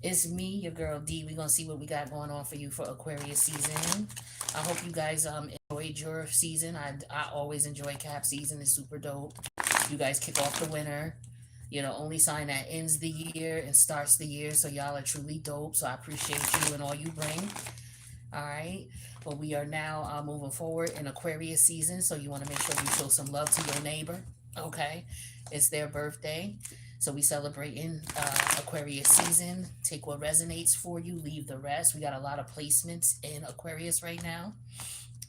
It's me, your girl D. We're gonna see what we got going on for you for Aquarius season. I hope you guys enjoyed your season. I always enjoy Cap season. It's super dope. You guys kick off the winter. Only sign that ends the year and starts the year. So y'all are truly dope. So I appreciate you and all you bring. All right. But we are now moving forward in Aquarius season. So you want to make sure you show some love to your neighbor. Okay. It's their birthday. So we celebrating Aquarius season. Take what resonates for you, leave the rest. We got a lot of placements in Aquarius right now.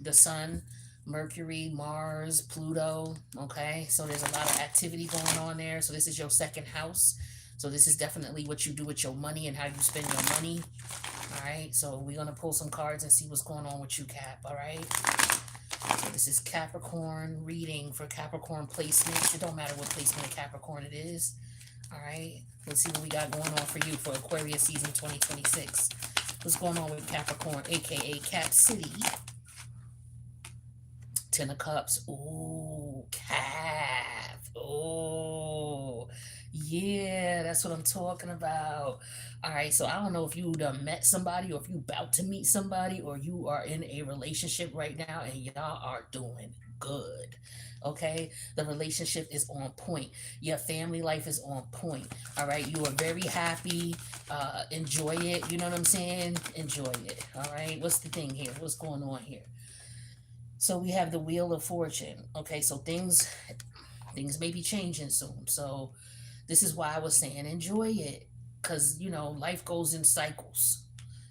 The sun, Mercury, Mars, Pluto. Okay. So there's a lot of activity going on there. So this is your second house. So this is definitely what you do with your money and how you spend your money. All right. So we're going to pull some cards and see what's going on with you, Cap. All right. So this is Capricorn reading for Capricorn placements. It don't matter what placement of Capricorn it is. All right. Let's see what we got going on for you for Aquarius season 2026. What's going on with Capricorn, aka Cap City? Ten of Cups. Ooh, Cap. Oh, yeah, that's what I'm talking about. All right, so I don't know if you done met somebody or if you about to meet somebody or you are in a relationship right now and y'all are doing good. Okay, the relationship is on point. Your family life is on point. All right, you are very happy. Enjoy it. You know what I'm saying? Enjoy it. All right, what's the thing here? What's going on here? So we have the Wheel of Fortune. Okay, so things may be changing soon. So this is why I was saying enjoy it. Cause life goes in cycles.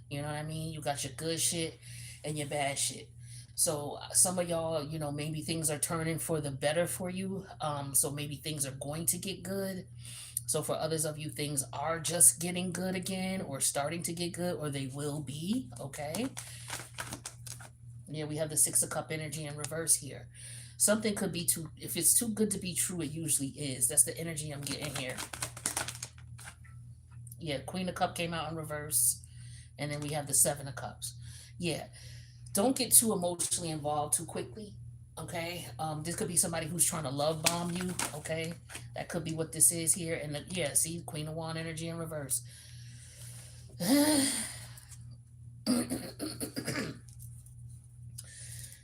You know what I mean? You got your good shit and your bad shit. So some of y'all, maybe things are turning for the better for you. So maybe things are going to get good. So for others of you, things are just getting good again or starting to get good or they will be. Okay. Yeah, we have the Six of Cup energy in reverse here. Something could be too, if it's too good to be true, it usually is. That's the energy I'm getting here. Yeah, Queen of Cup came out in reverse. And then we have the Seven of Cups. Yeah, don't get too emotionally involved too quickly. Okay, this could be somebody who's trying to love bomb you. Okay, that could be what this is here. And yeah, see, Queen of Wand energy in reverse.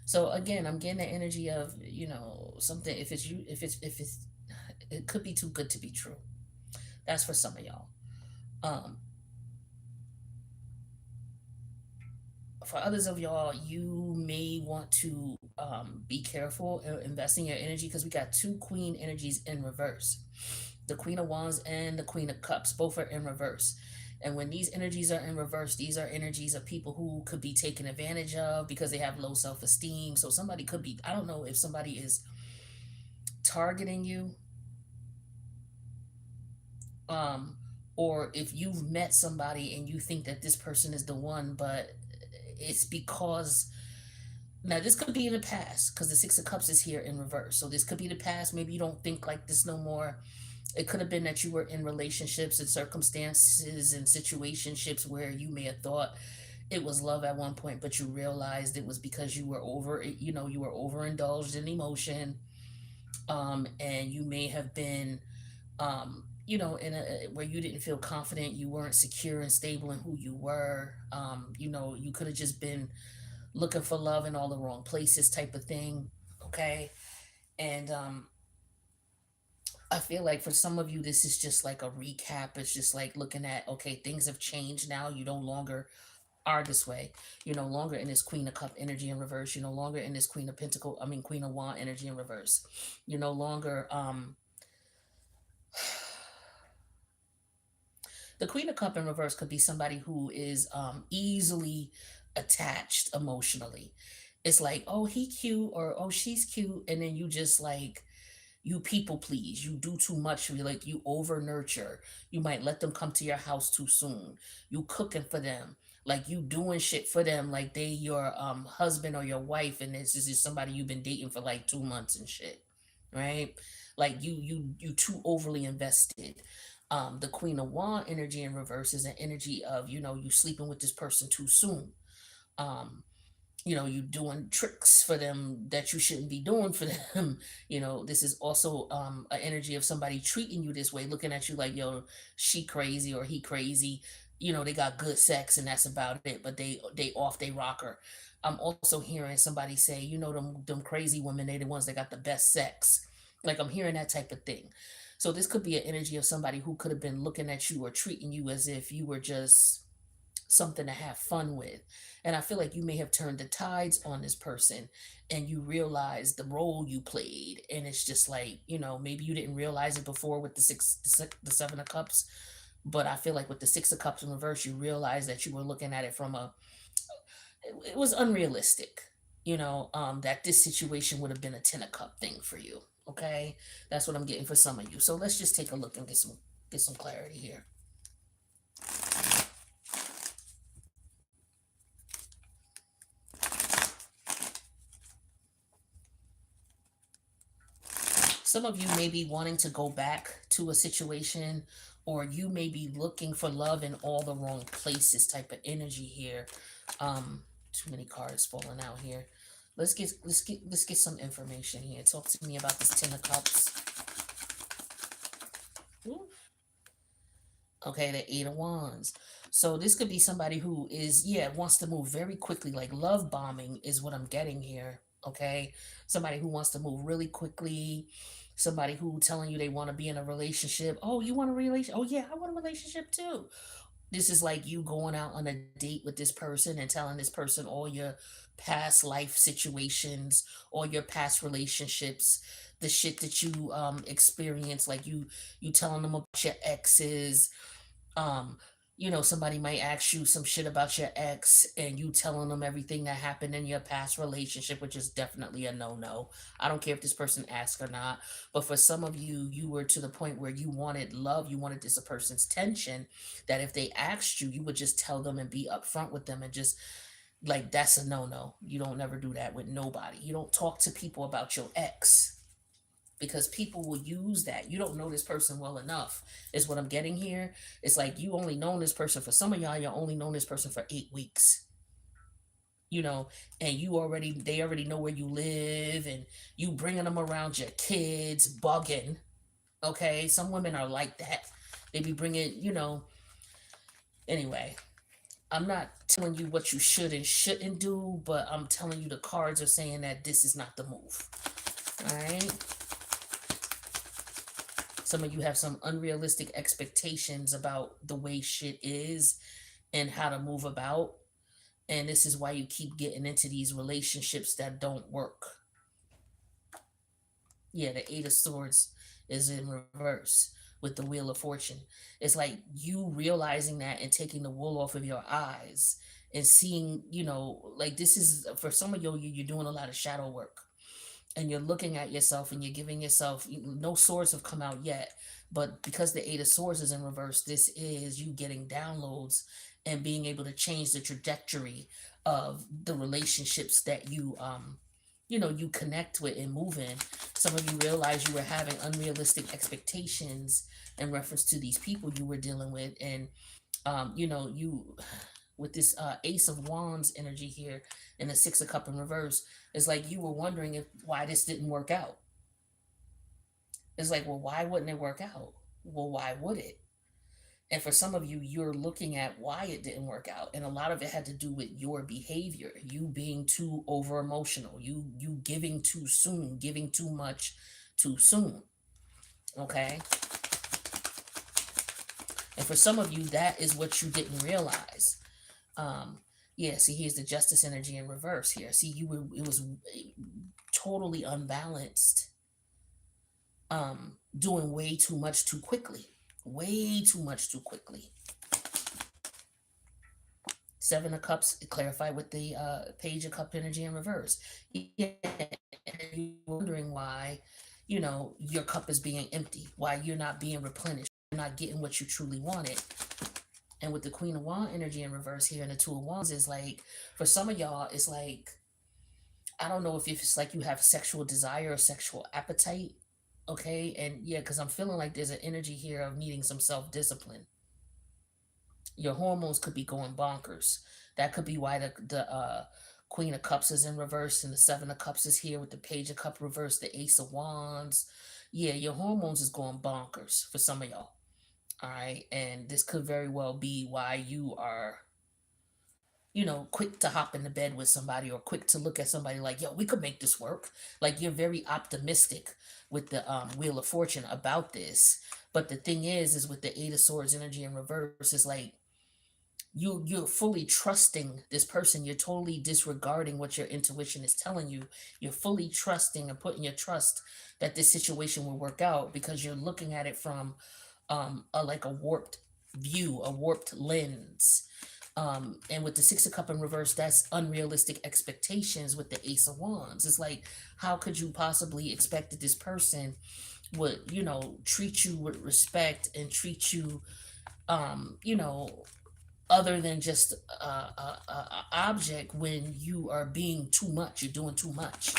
So again, I'm getting the energy of something. If it's it could be too good to be true. That's for some of y'all. Um, for others of y'all, you may want to be careful investing your energy because we got two Queen energies in reverse. The Queen of Wands and the Queen of Cups, both are in reverse. And when these energies are in reverse, these are energies of people who could be taken advantage of because they have low self esteem. So somebody could be, I don't know if somebody is targeting you, um, or if you've met somebody and you think that this person is the one, but it's because now this could be in the past because the Six of Cups is here in reverse. So this could be the past. Maybe you don't think like this no more. It could have been that you were in relationships and circumstances and situationships where you may have thought it was love at one point, but you realized it was because you were you were overindulged in emotion, and you may have been, in a where you didn't feel confident, you weren't secure and stable in who you were. You could have just been looking for love in all the wrong places, type of thing. Okay, and I feel like for some of you, this is just like a recap. It's just like looking at, okay, things have changed now. You no longer are this way. You're no longer in this Queen of Cup energy in reverse. You're no longer in this Queen of Wand energy in reverse. You're no longer, the Queen of Cup in reverse could be somebody who is easily attached emotionally. It's like, oh, he cute or oh, she's cute. And then you just like, you people please, you do too much, you like you over nurture, you might let them come to your house too soon, you cooking for them, like you doing shit for them like they your husband or your wife and this is just somebody you've been dating for like 2 months and shit, right? Like you too overly invested. The Queen of Wand energy in reverse is an energy of you sleeping with this person too soon. um you doing tricks for them that you shouldn't be doing for them. This is also an energy of somebody treating you this way, looking at you like, yo, she crazy or he crazy. they got good sex and that's about it, but they off they rocker. I'm also hearing somebody say, them crazy women, they the ones that got the best sex. Like, I'm hearing that type of thing. So this could be an energy of somebody who could have been looking at you or treating you as if you were just something to have fun with. And I feel like you may have turned the tides on this person and you realize the role you played. And it's just like, maybe you didn't realize it before with the seven of cups. But I feel like with the six of cups in reverse, you realize that you were looking at it from it was unrealistic, that this situation would have been a 10 of cup thing for you. Okay. That's what I'm getting for some of you. So let's just take a look and get some clarity here. Some of you may be wanting to go back to a situation, or you may be looking for love in all the wrong places type of energy here. Too many cards falling out here. Let's get some information here. Talk to me about this 10 of cups. Ooh. Okay, the 8 of wands. So this could be somebody who is, yeah, wants to move very quickly. Like, love bombing is what I'm getting here. Okay, somebody who wants to move really quickly. Somebody who telling you they want to be in a relationship. Oh, you want a relationship? Oh yeah, I want a relationship too. This is like you going out on a date with this person and telling this person all your past life situations, all your past relationships, the shit that you experienced. Like, you telling them about your exes. um Somebody might ask you some shit about your ex and you telling them everything that happened in your past relationship, which is definitely a no-no. I don't care if this person asks or not, but for some of you, you were to the point where you wanted love, you wanted this a person's tension, that if they asked you, you would just tell them and be upfront with them, and just, like, that's a no-no. You don't never do that with nobody. You don't talk to people about your ex, because people will use that. You don't know this person well enough, is what I'm getting here. It's like you only known this person, for some of y'all, you only known this person for 8 weeks, you know, and they already know where you live, and you bringing them around your kids, bugging. Okay, some women are like that. They be bringing, anyway. I'm not telling you what you should and shouldn't do, but I'm telling you the cards are saying that this is not the move. All right. Some of you have some unrealistic expectations about the way shit is and how to move about. And this is why you keep getting into these relationships that don't work. Yeah, the Eight of Swords is in reverse with the Wheel of Fortune. It's like you realizing that and taking the wool off of your eyes and seeing, like, this is for some of you're doing a lot of shadow work, and you're looking at yourself and you're giving yourself, no swords have come out yet, but because the Eight of Swords is in reverse, this is you getting downloads and being able to change the trajectory of the relationships that you connect with and move in. Some of you realize you were having unrealistic expectations in reference to these people you were dealing with, and you with this Ace of Wands energy here and the Six of Cup in reverse, it's like you were wondering why this didn't work out. It's like, well, why wouldn't it work out? Well, why would it? And for some of you, you're looking at why it didn't work out, and a lot of it had to do with your behavior, you being too over emotional, you giving too soon, giving too much too soon. Okay. And for some of you, that is what you didn't realize. Yeah, see, here's the Justice energy in reverse here. See, it was totally unbalanced, doing way too much too quickly. Way too much too quickly. Seven of Cups clarified with the Page of Cup energy in reverse. Yeah, and you're wondering why, your cup is being empty, why you're not being replenished, you're not getting what you truly wanted. And with the Queen of Wands energy in reverse here and the Two of Wands, is like, for some of y'all, it's like, I don't know if it's like you have sexual desire or sexual appetite. Okay. And yeah, because I'm feeling like there's an energy here of needing some self discipline. Your hormones could be going bonkers. That could be why the Queen of Cups is in reverse and the Seven of Cups is here with the Page of Cup reverse, the Ace of Wands. Yeah, your hormones is going bonkers for some of y'all. All right. And this could very well be why you are, quick to hop into bed with somebody or quick to look at somebody like, yo, we could make this work. Like you're very optimistic with the Wheel of Fortune about this. But the thing is with the Eight of Swords energy in reverse, is like you're fully trusting this person. You're totally disregarding what your intuition is telling you. You're fully trusting and putting your trust that this situation will work out because you're looking at it from a like a warped view, a warped lens. And with the Six of Cup in reverse, that's unrealistic expectations. With the Ace of Wands, it's like, how could you possibly expect that this person would, treat you with respect and treat you, you know, other than just a object when you are being too much, you're doing too much.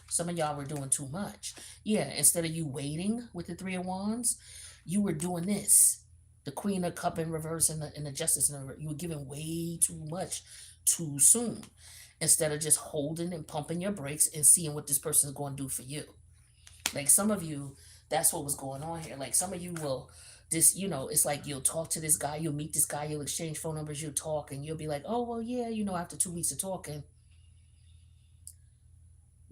Some of y'all were doing too much. Yeah, instead of you waiting with the Three of Wands, you were doing this. The Queen of Cup in reverse and the Justice in reverse. You were giving way too much too soon. Instead of just holding and pumping your brakes and seeing what this person is going to do for you. Like some of you, that's what was going on here. Like some of you will this, it's like you'll talk to this guy, you'll meet this guy, you'll exchange phone numbers, you'll talk, and you'll be like, oh well, yeah, after 2 weeks of talking,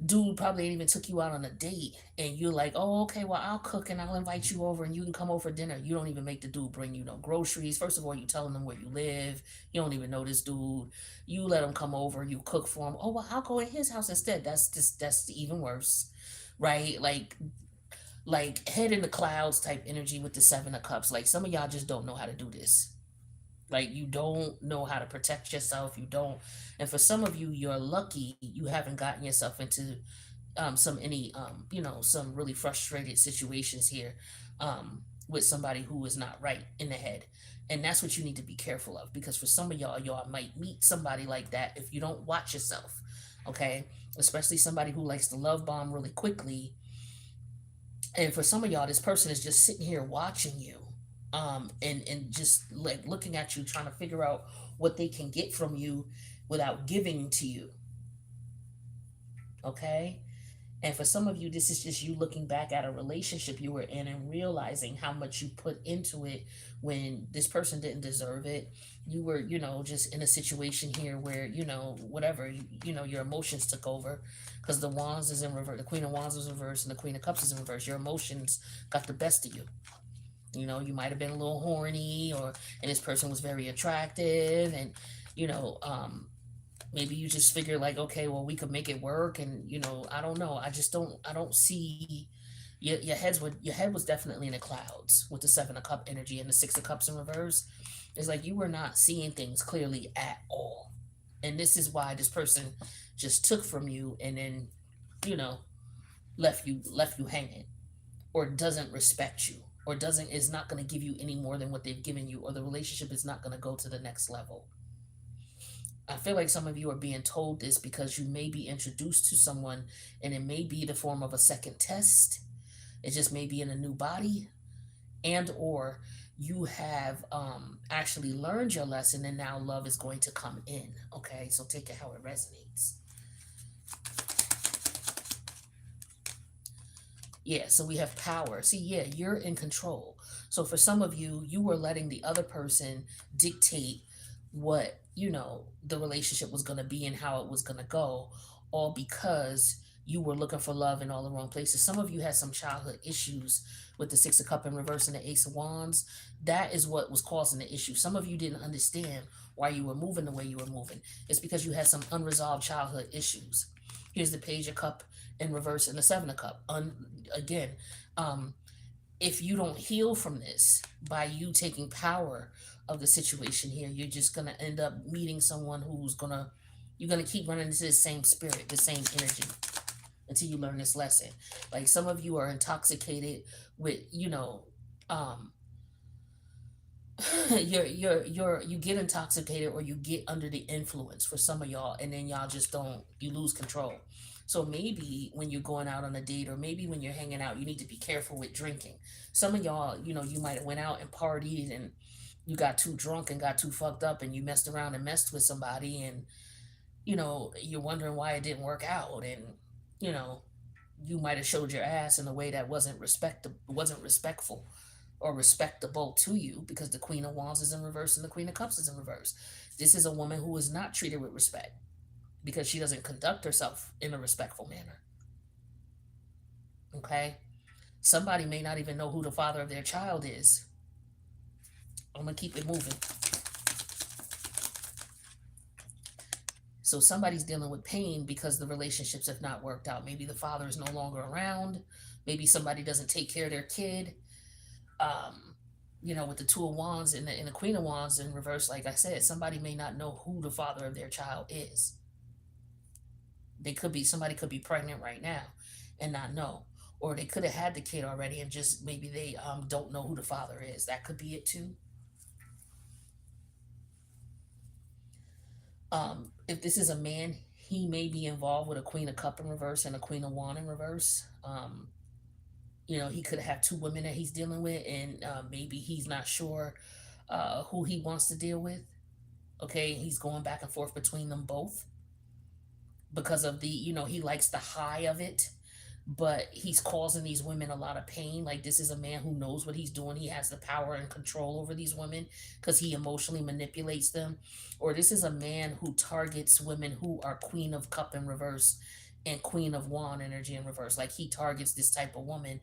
dude probably ain't even took you out on a date, and you're like, oh okay, well I'll cook and I'll invite you over and you can come over for dinner. You don't even make the dude bring you no groceries. First of all, you telling them where you live. You don't even know this dude. You let him come over, you cook for him. Oh well, I'll go at his house instead. That's even worse, right? Like head in the clouds type energy with the Seven of Cups. Like some of y'all just don't know how to do this. Like you don't know how to protect yourself. You don't. And for some of you, you're lucky you haven't gotten yourself into some really frustrated situations here with somebody who is not right in the head. And that's what you need to be careful of, because for some of y'all might meet somebody like that if you don't watch yourself. Okay, especially somebody who likes to love bomb really quickly. And for some of y'all, this person is just sitting here watching you, and just like looking at you, trying to figure out what they can get from you without giving to you. Okay. And for some of you, this is just you looking back at a relationship you were in and realizing how much you put into it when this person didn't deserve it. You were, just in a situation here where, whatever, your emotions took over, because the Wands is in reverse, the Queen of Wands is in reverse, and the Queen of Cups is in reverse. Your emotions got the best of you. You might have been a little horny, and this person was very attractive, and, you know, um, maybe you just figure like, okay, well, we could make it work. And I don't know, I don't see your head was definitely in the clouds with the Seven of Cup energy and the Six of Cups in reverse. It's like you were not seeing things clearly at all, and this is why this person just took from you and then you know left you hanging, or doesn't respect you, or doesn't is not going to give you any more than what they've given you, or the relationship is not going to go to the next level. I feel like some of you are being told this because you may be introduced to someone, and it may be the form of a second test. It just may be in a new body, and or you have actually learned your lesson, and now love is going to come in. Okay, so take it how it resonates. Yeah, so we have power. See, yeah, you're in control. So for some of you, you were letting the other person dictate what, the relationship was going to be and how it was going to go, all because you were looking for love in all the wrong places. Some of you had some childhood issues with the Six of Cup in reverse and the Ace of Wands. That is what was causing the issue. Some of you didn't understand why you were moving the way you were moving. It's because you had some unresolved childhood issues. Here's the Page of Cup in reverse and the Seven of Cup. Again, um, if you don't heal from this by you taking power of the situation here, you're just gonna end up meeting someone you're gonna keep running into the same spirit, the same energy, until you learn this lesson. Like some of you are intoxicated with, um, you get intoxicated or you get under the influence for some of y'all, and then y'all just don't you lose control. So maybe when you're going out on a date, or maybe when you're hanging out, you need to be careful with drinking. Some of y'all, you might have went out and partied, and you got too drunk and got too fucked up, and you messed around and messed with somebody, and you're wondering why it didn't work out, and you know you might have showed your ass in a way that wasn't respectful. or respectable to you, because the Queen of Wands is in reverse and the Queen of Cups is in reverse. This is a woman who is not treated with respect because she doesn't conduct herself in a respectful manner. Okay? Somebody may not even know who the father of their child is. I'm going to keep it moving. So somebody's dealing with pain because the relationships have not worked out. Maybe the father is no longer around. Maybe somebody doesn't take care of their kid. With the Two of Wands and the Queen of Wands in reverse, like I said, somebody may not know who the father of their child is. Somebody could be pregnant right now and not know. Or they could have had the kid already and just maybe they don't know who the father is. That could be it too. If this is a man, he may be involved with a Queen of Cup in reverse and a Queen of Wand in reverse. He could have two women that he's dealing with, and maybe he's not sure who he wants to deal with. Okay, he's going back and forth between them both because of he likes the high of it, but he's causing these women a lot of pain. Like, this is a man who knows what he's doing. He has the power and control over these women because he emotionally manipulates them. Or this is a man who targets women who are Queen of Cup in reverse and Queen of Wand energy in reverse. Like, he targets this type of woman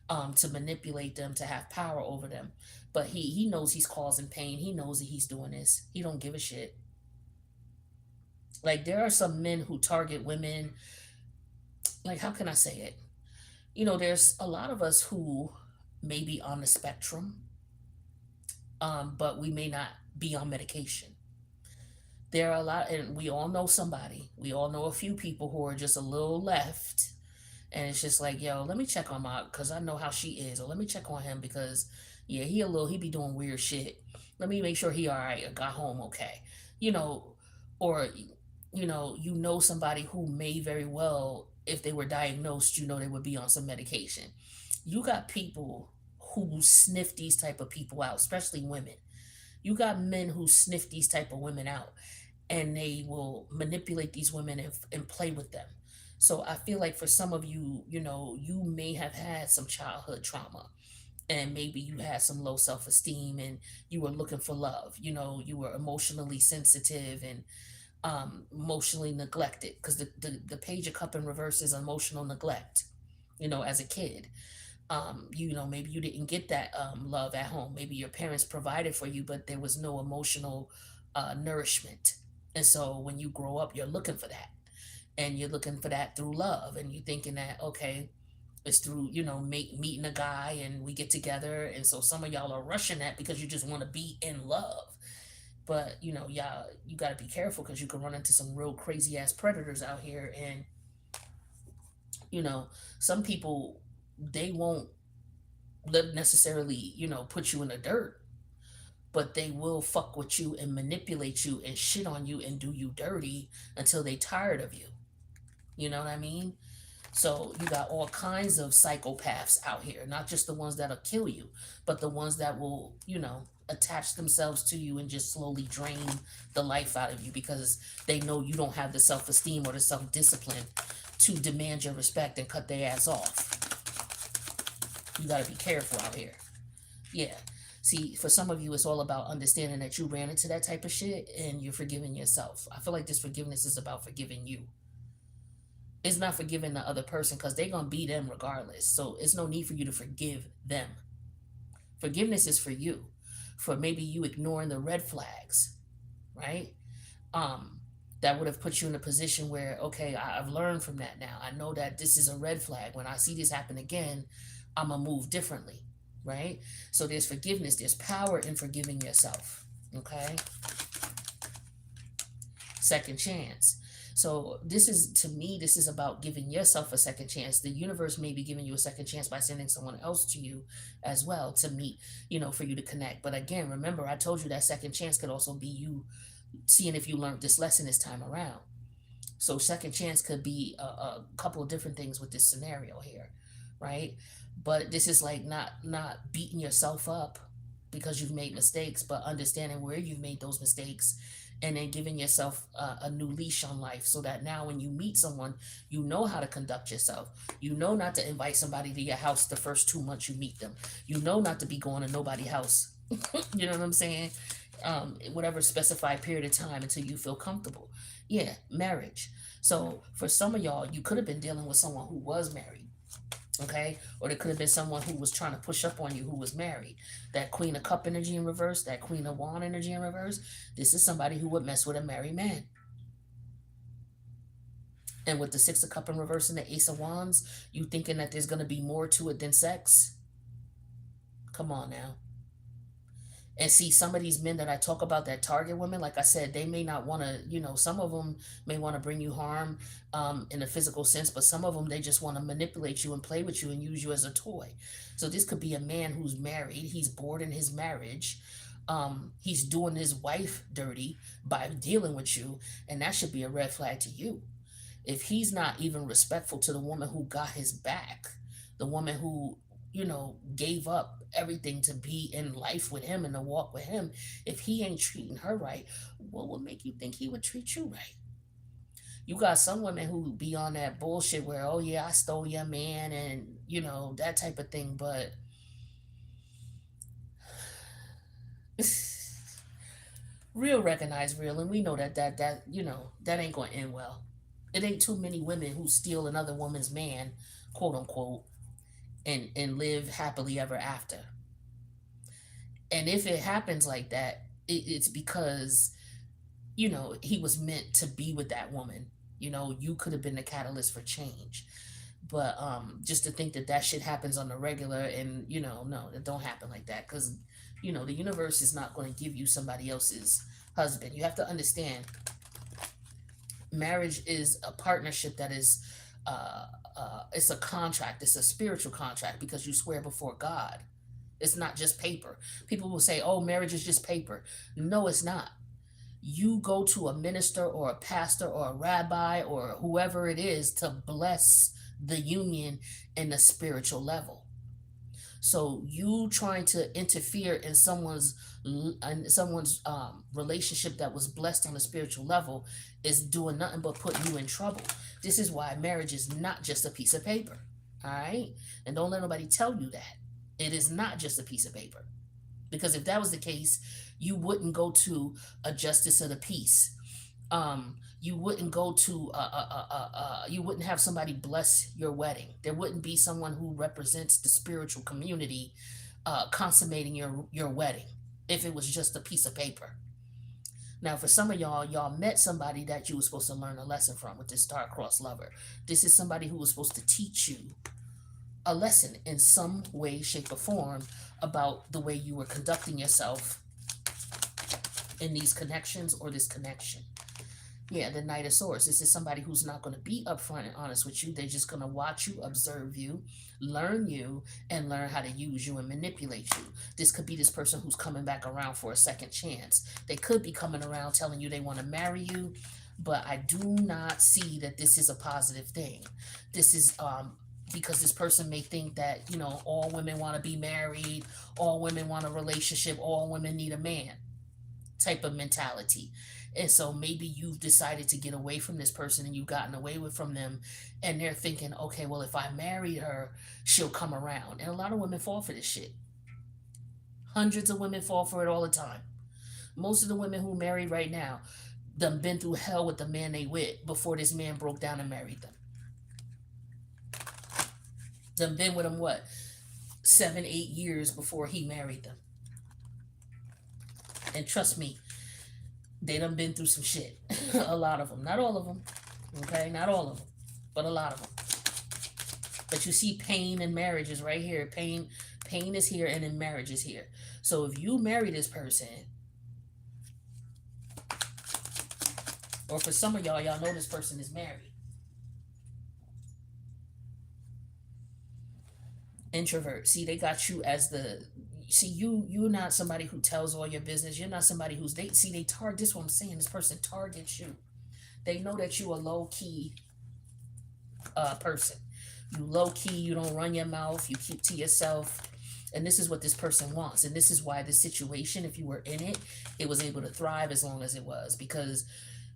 to manipulate them, to have power over them. But he knows he's causing pain. He knows that he's doing this. He don't give a shit. Like, there are some men who target women. Like, how can I say it? There's a lot of us who may be on the spectrum, but we may not be on medication. There are a lot, and we all know somebody. We all know a few people who are just a little left, and it's just like, yo, let me check on because I know how she is, or let me check on him because, yeah, he be doing weird shit. Let me make sure he all right or got home okay. Or, somebody who may very well, if they were diagnosed, they would be on some medication. You got people who sniff these type of people out, especially women. You got men who sniff these type of women out, and they will manipulate these women and play with them. So I feel like for some of you, you may have had some childhood trauma, and maybe you had some low self-esteem and you were looking for love. You were emotionally sensitive and emotionally neglected, because the Page of Cup in reverse is emotional neglect, as a kid. Maybe you didn't get that love at home. Maybe your parents provided for you, but there was no emotional nourishment. And so when you grow up, you're looking for that. And you're looking for that through love. And you're thinking that, okay, it's through, meeting a guy and we get together. And so some of y'all are rushing that because you just want to be in love. But, y'all, you got to be careful because you can run into some real crazy ass predators out here. And, some people, they won't necessarily, put you in the dirt, but they will fuck with you and manipulate you and shit on you and do you dirty until they tired of you. You know what I mean? So you got all kinds of psychopaths out here, not just the ones that'll kill you, but the ones that will, attach themselves to you and just slowly drain the life out of you because they know you don't have the self-esteem or the self-discipline to demand your respect and cut their ass off. You got to be careful out here. Yeah. See, for some of you, it's all about understanding that you ran into that type of shit and you're forgiving yourself. I feel like this forgiveness is about forgiving you. It's not forgiving the other person because they're going to be them regardless. So it's no need for you to forgive them. Forgiveness is for you. For maybe you ignoring the red flags, right? That would have put you in a position where, okay, I've learned from that now. I know that this is a red flag. When I see this happen again, I'm going to move differently, right? So there's forgiveness. There's power in forgiving yourself, okay? Second chance. So this is about giving yourself a second chance. The universe may be giving you a second chance by sending someone else to you as well to meet, for you to connect. But again, remember, I told you that second chance could also be you seeing if you learned this lesson this time around. So second chance could be a couple of different things with this scenario here, right? But this is like not beating yourself up because you've made mistakes, but understanding where you've made those mistakes and then giving yourself a new leash on life, so that now when you meet someone, you know how to conduct yourself. You know not to invite somebody to your house the first 2 months you meet them. You know not to be going to nobody's house. You know what I'm saying? Whatever specified period of time until you feel comfortable. Yeah, marriage. So for some of y'all, you could have been dealing with someone who was married, okay? Or there could have been someone who was trying to push up on you who was married. That Queen of Cup energy in reverse, that Queen of Wand energy in reverse, this is somebody who would mess with a married man. And with the Six of Cup in reverse and the Ace of Wands, you thinking that there's going to be more to it than sex? Come on now. And see, some of these men that I talk about that target women, like I said, they may not want to, some of them may want to bring you harm in a physical sense, but some of them, they just want to manipulate you and play with you and use you as a toy. So this could be a man who's married. He's bored in his marriage. He's doing his wife dirty by dealing with you. And that should be a red flag to you. If he's not even respectful to the woman who got his back, the woman who gave up everything to be in life with him and to walk with him, if he ain't treating her right, what would make you think he would treat you right? You got some women who be on that bullshit where, oh yeah, I stole your man and, that type of thing, but real recognize real, and we know that ain't going to end well. It ain't too many women who steal another woman's man, quote unquote, and live happily ever after. And if it happens like that, it's because, he was meant to be with that woman. You could have been the catalyst for change. But just to think that shit happens on the regular and, no, it don't happen like that. Because, the universe is not going to give you somebody else's husband. You have to understand, marriage is a partnership that is it's a contract. It's a spiritual contract because you swear before God. It's not just paper. People will say, oh, marriage is just paper. No, it's not. You go to a minister or a pastor or a rabbi or whoever it is to bless the union in the spiritual level. So you trying to interfere in someone's relationship that was blessed on a spiritual level is doing nothing but putting you in trouble. This is why marriage is not just a piece of paper. All right? And don't let nobody tell you that. It is not just a piece of paper. Because if that was the case, you wouldn't go to a justice of the peace. You wouldn't go to you wouldn't have somebody bless your wedding. There wouldn't be someone who represents the spiritual community consummating your wedding if it was just a piece of paper. Now, for some of y'all met somebody that you were supposed to learn a lesson from with this star-crossed lover. This is somebody who was supposed to teach you a lesson in some way, shape, or form about the way you were conducting yourself in these connections or this connection. Yeah, the Knight of Swords. This is somebody who's not going to be upfront and honest with you. They're just going to watch you, observe you, and learn how to use you and manipulate you. This could be this person who's coming back around for a second chance. They could be coming around telling you they want to marry you, but I do not see that this is a positive thing. This is because this person may think that, all women want to be married, all women want a relationship, all women need a man type of mentality. And so maybe you've decided to get away from this person and you've gotten away from them, and they're thinking, okay, well, if I marry her, she'll come around. And a lot of women fall for this shit. Hundreds of women fall for it all the time. Most of the women who married right now done been through hell with the man they with before this man broke down and married them. Done been with them, 7-8 years before he married them. And trust me, they done been through some shit. A lot of them. Not all of them. Okay? Not all of them. But a lot of them. But you see pain in marriage is right here. Pain is here, and then marriage is here. So if you marry this person, or for some of y'all know this person is married. Introvert. See, they got you as you're not somebody who tells all your business. You're not somebody they target, this is what I'm saying, this person targets you. They know that you a low-key person. You low-key, you don't run your mouth, you keep to yourself. And this is what this person wants. And this is why this situation, if you were in it, it was able to thrive as long as it was, because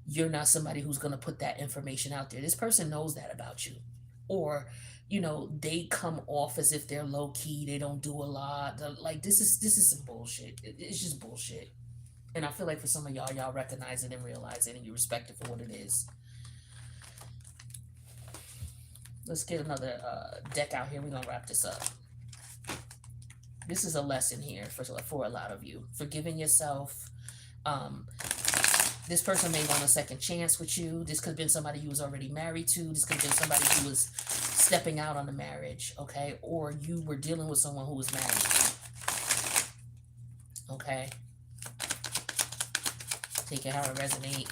you're not somebody who's going to put that information out there. This person knows that about you. Or, they come off as if they're low key, they don't do a lot. Like, this is some bullshit. It's just bullshit. And I feel like for some of y'all recognize it and realize it and you respect it for what it is. Let's get another deck out here. We're going to wrap this up. This is a lesson here for a lot of you. Forgiving yourself. This person may want a second chance with you. This could have been somebody you was already married to. This could have been somebody who was stepping out on the marriage, okay? Or you were dealing with someone who was married, okay? Take it how it resonates.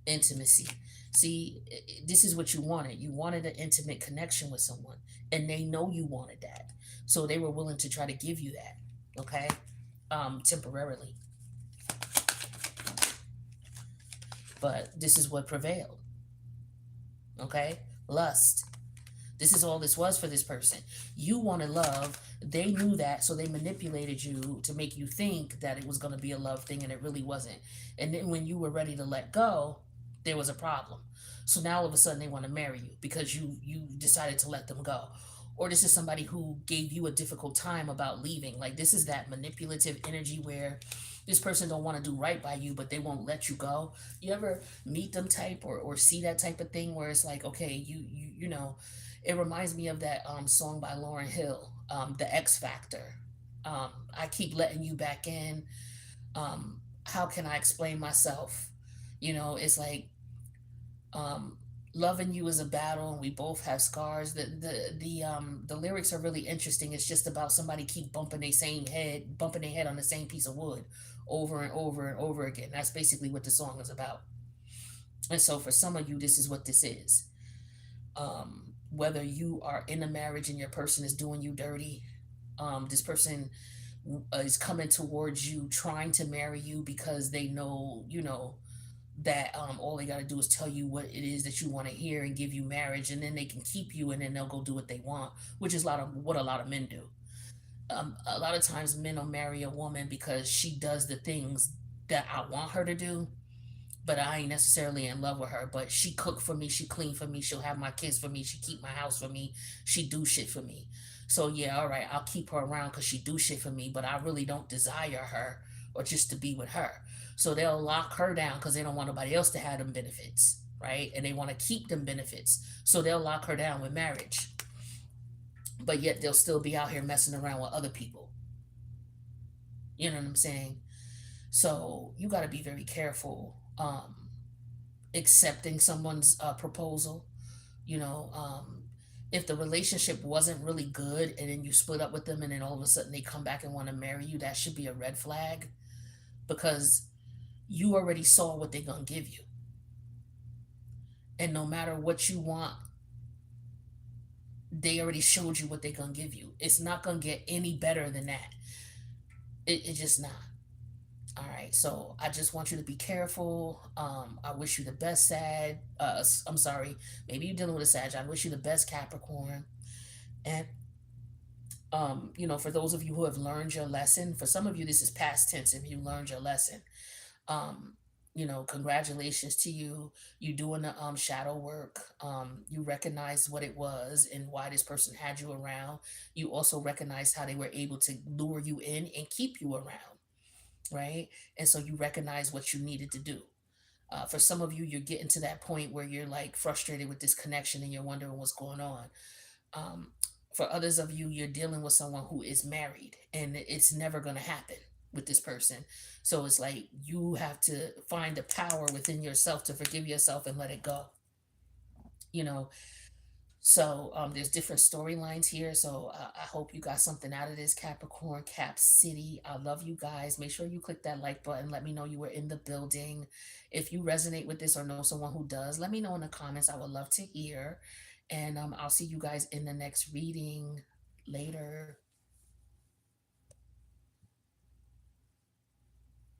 Intimacy. See, this is what you wanted. You wanted an intimate connection with someone, and they know you wanted that. So they were willing to try to give you that, okay? Temporarily. But this is what prevailed, okay? Lust. This is all this was for this person. You wanted love. They knew that, so they manipulated you to make you think that it was going to be a love thing, and it really wasn't. And then when you were ready to let go, there was a problem. So now all of a sudden they want to marry you because you decided to let them go. Or this is somebody who gave you a difficult time about leaving. Like, this is that manipulative energy where this person don't want to do right by you, but they won't let you go. You ever meet them type or see that type of thing where it's like, okay, it reminds me of that song by Lauryn Hill, The X Factor. I keep letting you back in. How can I explain myself? It's like, loving you is a battle and we both have scars. The lyrics are really interesting. It's just about somebody keep bumping their head on the same piece of wood over and over and over again. That's basically what the song is about. And so for some of you, this is what this is. Whether you are in a marriage and your person is doing you dirty, this person is coming towards you trying to marry you because they know, that all they got to do is tell you what it is that you want to hear and give you marriage, and then they can keep you, and then they'll go do what they want, which is what a lot of men do. A lot of times men will marry a woman because she does the things that I want her to do, but I ain't necessarily in love with her. But she cook for me, she clean for me, she'll have my kids for me, she keep my house for me, she do shit for me. So yeah, all right, I'll keep her around because she do shit for me, but I really don't desire her or just to be with her. So they'll lock her down because they don't want nobody else to have them benefits, right? And they want to keep them benefits. So they'll lock her down with marriage. But yet they'll still be out here messing around with other people. You know what I'm saying? So you got to be very careful accepting someone's proposal. You know, if the relationship wasn't really good and then you split up with them and then all of a sudden they come back and want to marry you, that should be a red flag, because you already saw what they're going to give you. And no matter what you want, they already showed you what they're going to give you. It's not going to get any better than that. It's just not. All right. So I just want you to be careful. I wish you the best, Sag. I'm sorry. Maybe you're dealing with a Sag. I wish you the best, Capricorn. And for those of you who have learned your lesson, for some of you, this is past tense if you learned your lesson. Um, Congratulations to you. You doing the shadow work. You recognize what it was and why this person had you around. You also recognize how they were able to lure you in and keep you around, right? And so you recognize what you needed to do. For some of you, you're getting to that point where you're like frustrated with this connection and you're wondering what's going on. Um, for others of you, you're dealing with someone who is married and it's never going to happen with this person. So it's like you have to find the power within yourself to forgive yourself and let it go. You know, so there's different storylines here. So I hope you got something out of this, Capricorn, Cap City. I love you guys. Make sure you click that like button. Let me know you were in the building. If you resonate with this or know someone who does, let me know in the comments. I would love to hear. And I'll see you guys in the next reading later.